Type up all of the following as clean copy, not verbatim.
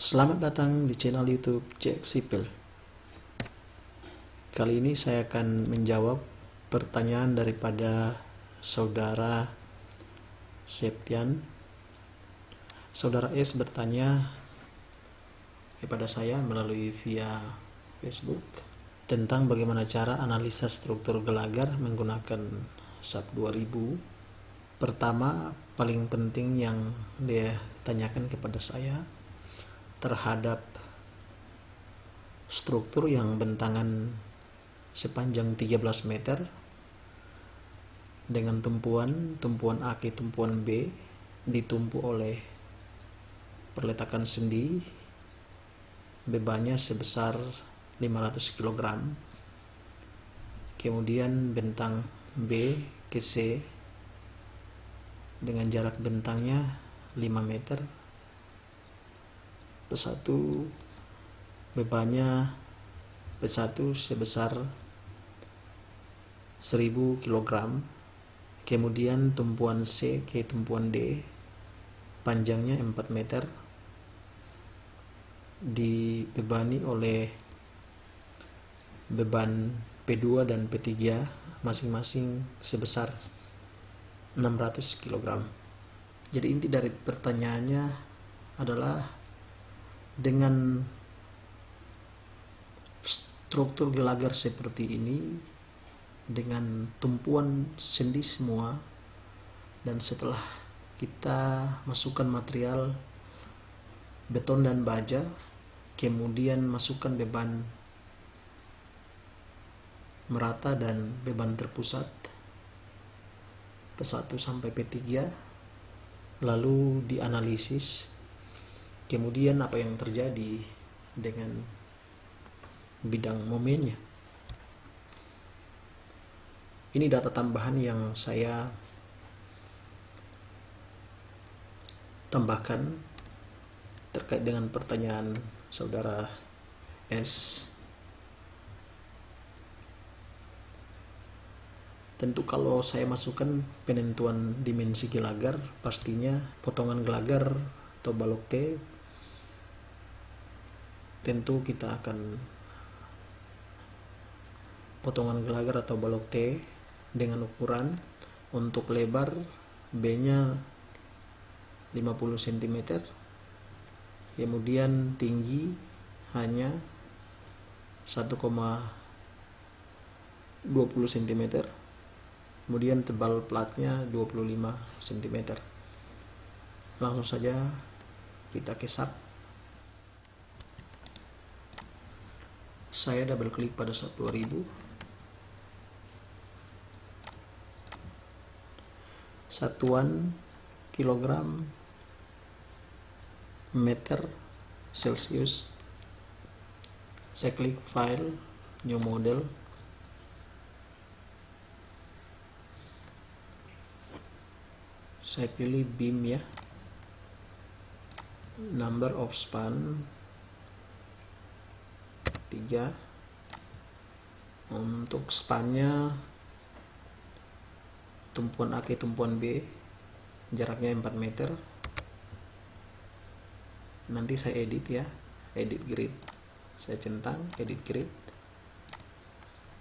Selamat datang di channel YouTube Jack Sipil. Kali ini saya akan menjawab pertanyaan daripada saudara Septian. Saudara S bertanya kepada saya melalui via Facebook tentang bagaimana cara analisa struktur gelagar menggunakan SAP 2000. Pertama, paling penting yang dia tanyakan kepada saya terhadap struktur yang bentangan sepanjang 13 meter dengan tumpuan A ke tumpuan B ditumpu oleh perletakan sendi, bebannya sebesar 500 kg. Kemudian bentang B ke C dengan jarak bentangnya 5 meter. P1 bebannya P1 sebesar 1000 kg. Kemudian tumpuan C ke tumpuan D panjangnya 4 meter dibebani oleh beban P2 dan P3 masing-masing sebesar 600 kg. Jadi inti dari pertanyaannya adalah dengan struktur gelagar seperti ini, dengan tumpuan sendi semua, dan setelah kita masukkan material beton dan baja, kemudian masukkan beban merata dan beban terpusat P1 sampai P3, lalu dianalisis kemudian apa yang terjadi dengan bidang momennya. Ini data tambahan yang saya tambahkan terkait dengan pertanyaan saudara S. Tentu kalau saya masukkan penentuan dimensi gelagar, pastinya potongan gelagar atau balok T, tentu kita akan potongan gelagar atau balok T dengan ukuran untuk lebar B nya 50 cm, kemudian tinggi hanya 1,20 cm, kemudian tebal platnya 25 cm. Langsung saja kita ke SAP. Saya double klik pada SAP 2000. Satuan kilogram meter Celsius. Saya klik file, new model. Saya pilih beam ya. Number of span 3. Untuk spannya tumpuan A ke tumpuan B jaraknya 4 meter. Nanti saya edit ya, edit grid. Saya centang edit grid.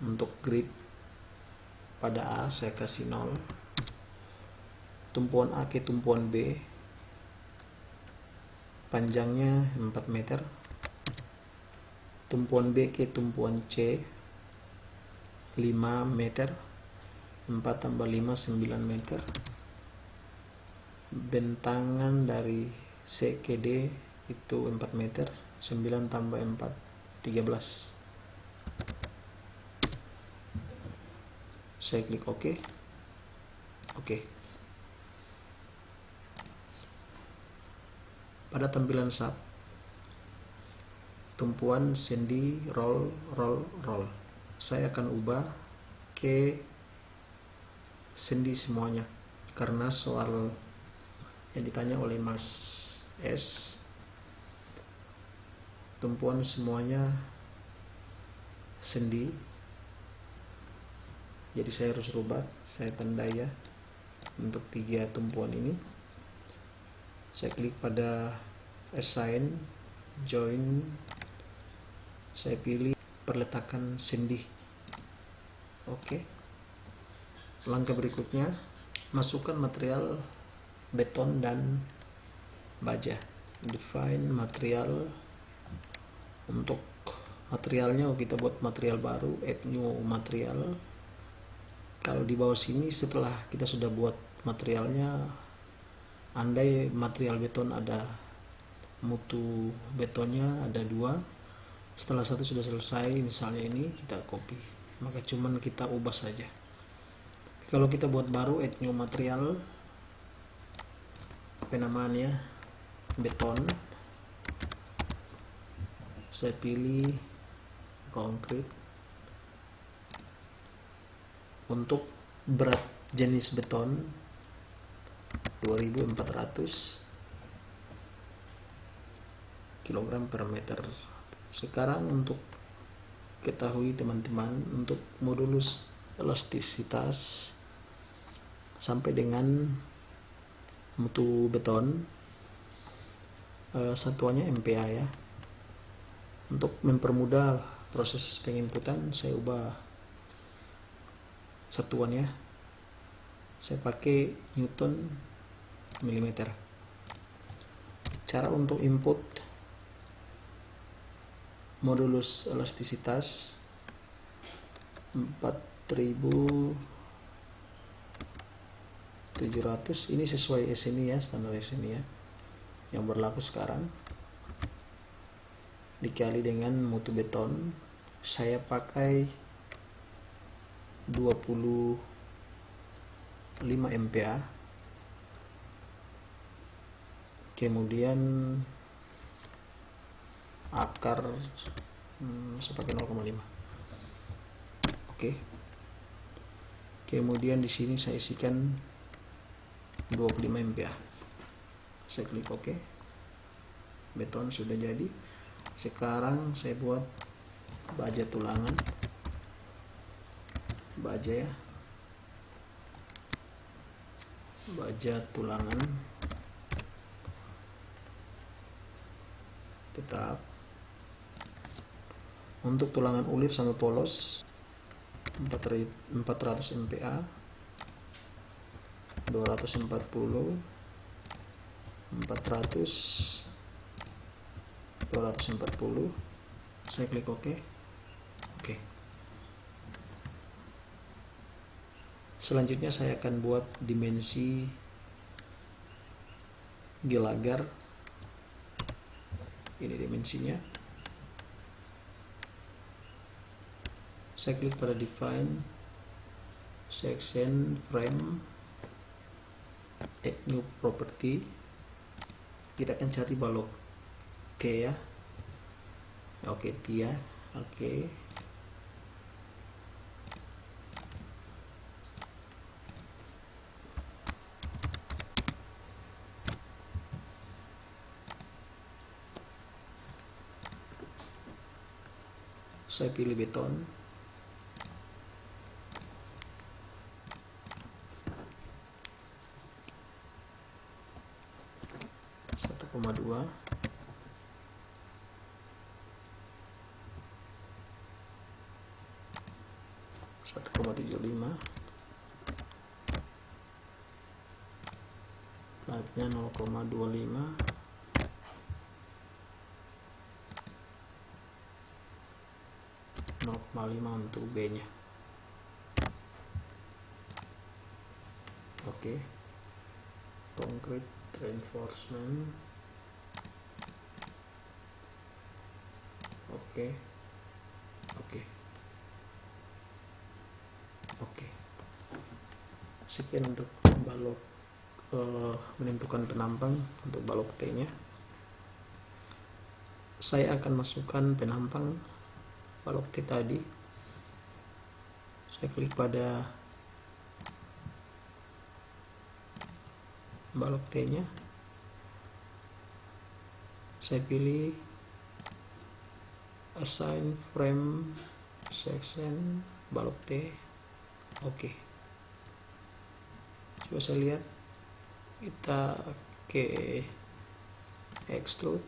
Untuk grid pada A saya kasih 0. Tumpuan A ke tumpuan B panjangnya 4 meter. Tumpuan B ke tumpuan C 5 meter. 4 tambah 5 9 meter. Bentangan dari C ke D itu 4 meter. 9 tambah 4 13. Saya klik OK. Oke. Pada tampilan SAP, tumpuan sendi roll. Saya akan ubah ke sendi semuanya karena soal yang ditanya oleh Mas S, tumpuan semuanya sendi. Jadi saya harus rubah, saya tandai ya untuk 3 tumpuan ini. Saya klik pada assign join, saya pilih perletakan sendi. Oke. Langkah berikutnya, masukkan material beton dan baja. Define material. Untuk materialnya kita buat material baru, add new material. Kalau di bawah sini setelah kita sudah buat materialnya, andai material beton ada mutu betonnya ada 2, setelah satu sudah selesai, misalnya ini kita copy, maka cuman kita ubah saja. Kalau kita buat baru, add new material, apa namanya, beton, saya pilih concrete. Untuk berat jenis beton 2400 kg per meter. Sekarang untuk ketahui teman-teman, untuk modulus elastisitas sampai dengan mutu beton, satuannya MPa ya. Untuk mempermudah proses penginputan, saya ubah satuannya, saya pakai Newton milimeter. Cara untuk input modulus elastisitas 4700, ini sesuai SNI ya, standar SNI ya, yang berlaku sekarang, dikali dengan mutu beton. Saya pakai 25 MPa, kemudian akar saya pakai 0,5. Oke. Kemudian di sini saya isikan 25 MPa. Saya klik OK. Beton sudah jadi. Sekarang saya buat baja tulangan. Baja ya. Baja tulangan. Tetap. Untuk tulangan ulir sama polos 400 MPa, 240, 400, 240. Saya klik OK. Oke. Selanjutnya saya akan buat dimensi gelagar. Ini dimensinya. Saya klik pada define, section, frame, add new property. Kita akan cari balok T ya. Oke, T ya. Oke. Saya pilih beton. Dua 1,75, platnya 0,25, 0,5 untuk B nya. Oke. Concrete reinforcement. Oke. Sekian untuk balok menentukan penampang untuk balok T nya. Saya akan masukkan penampang balok T tadi. Saya klik pada balok T nya. Saya pilih assign frame section balok T. Oke. Coba saya lihat, kita ke extrude,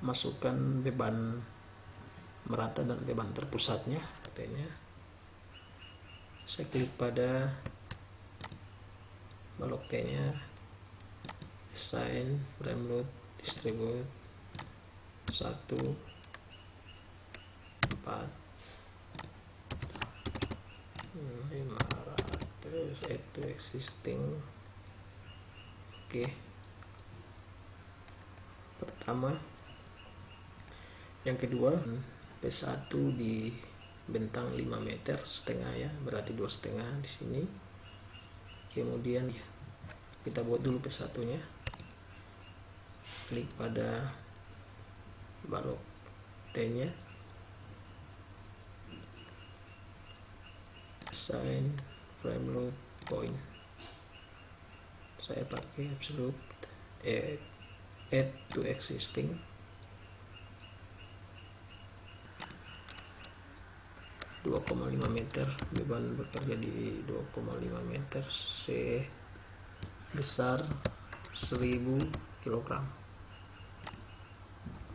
masukkan beban merata dan beban terpusatnya T-nya. Saya klik pada balok T-nya, assign frame load distribute 1 4 500 add to existing. Oke. Pertama, yang kedua P1 di bentang 5 meter setengah ya, berarti 2,5 di sini. Kemudian kita buat dulu P1 nya, klik pada balok T nya, assign frame load point, saya pakai absolute, add to existing. (2,5 meter, beban bekerja di 2,5 meter, sebesar 1000 kg.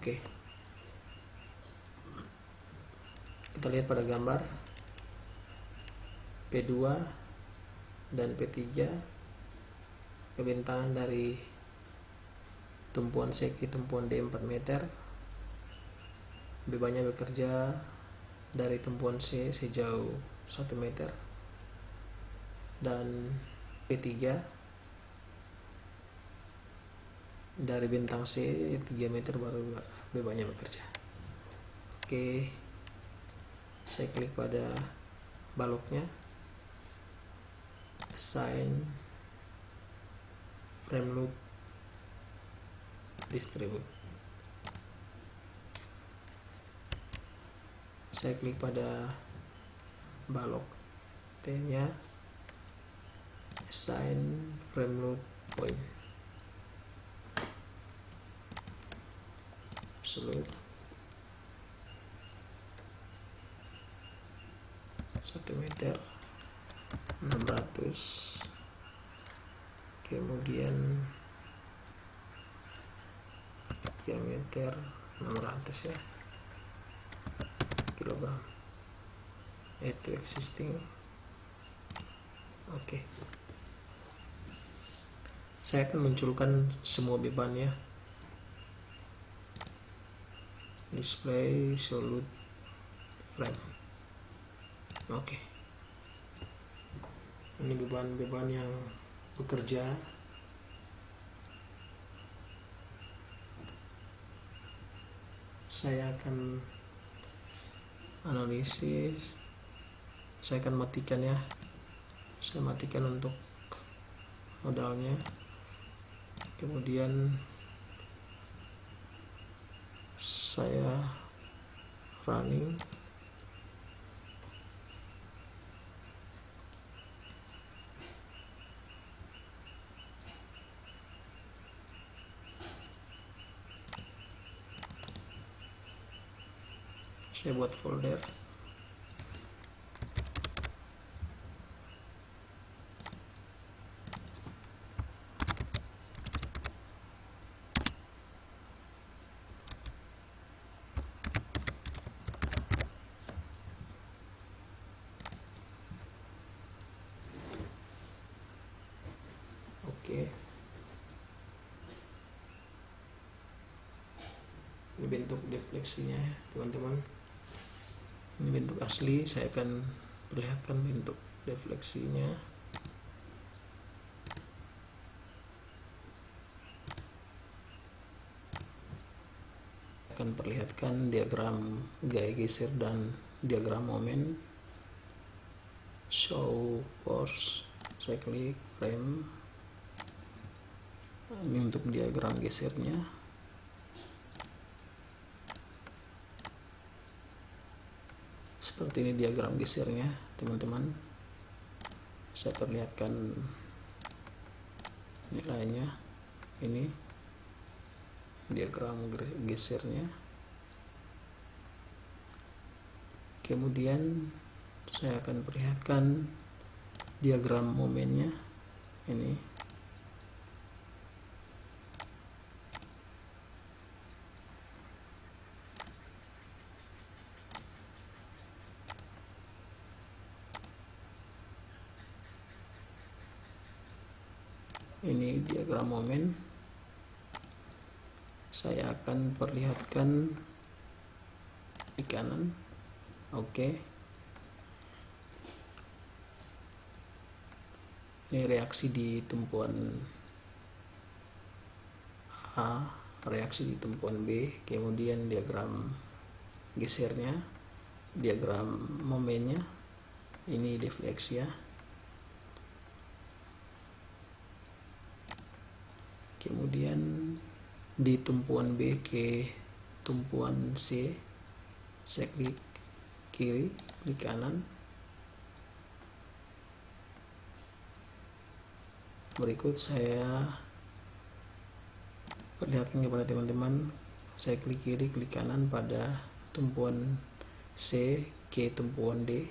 Oke, kita lihat pada gambar P2 dan P3, kebentangan dari tumpuan C ke tumpuan D 4 meter, bebannya bekerja dari tumpuan C sejauh 1 meter, dan P3 dari bentang C 3 meter baru bebannya bekerja. Oke, saya klik pada baloknya, assign frame load distribute. Saya klik pada balok T nya, assign frame load point, absolute 1 meter 600, kemudian diameter 600 ya, kilogram, itu existing. Oke, saya akan munculkan semua beban ya, display solid frame. Oke, ini beban-beban yang bekerja. Saya akan analisis, saya akan matikan ya, saya matikan untuk modalnya, kemudian saya running. Saya buat folder. Oke. Ini bentuk defleksinya ya, teman-teman. Ini bentuk asli, saya akan perlihatkan bentuk defleksinya. Akan perlihatkan diagram gaya geser dan diagram momen. Show force, saya klik frame. Ini untuk diagram gesernya. Seperti ini diagram gesernya, teman-teman. Saya perlihatkan nilainya. Ini diagram gesernya. Kemudian saya akan perlihatkan diagram momennya. Ini Ini diagram momen. Saya akan perlihatkan di kanan. Oke. Ini reaksi di tumpuan A, reaksi di tumpuan B, kemudian diagram gesernya, diagram momennya, ini defleksi ya. Kemudian di tumpuan B ke tumpuan C, saya klik kiri, klik kanan. Berikut saya perlihatkan kepada teman-teman, saya klik kiri, klik kanan pada tumpuan C ke tumpuan D.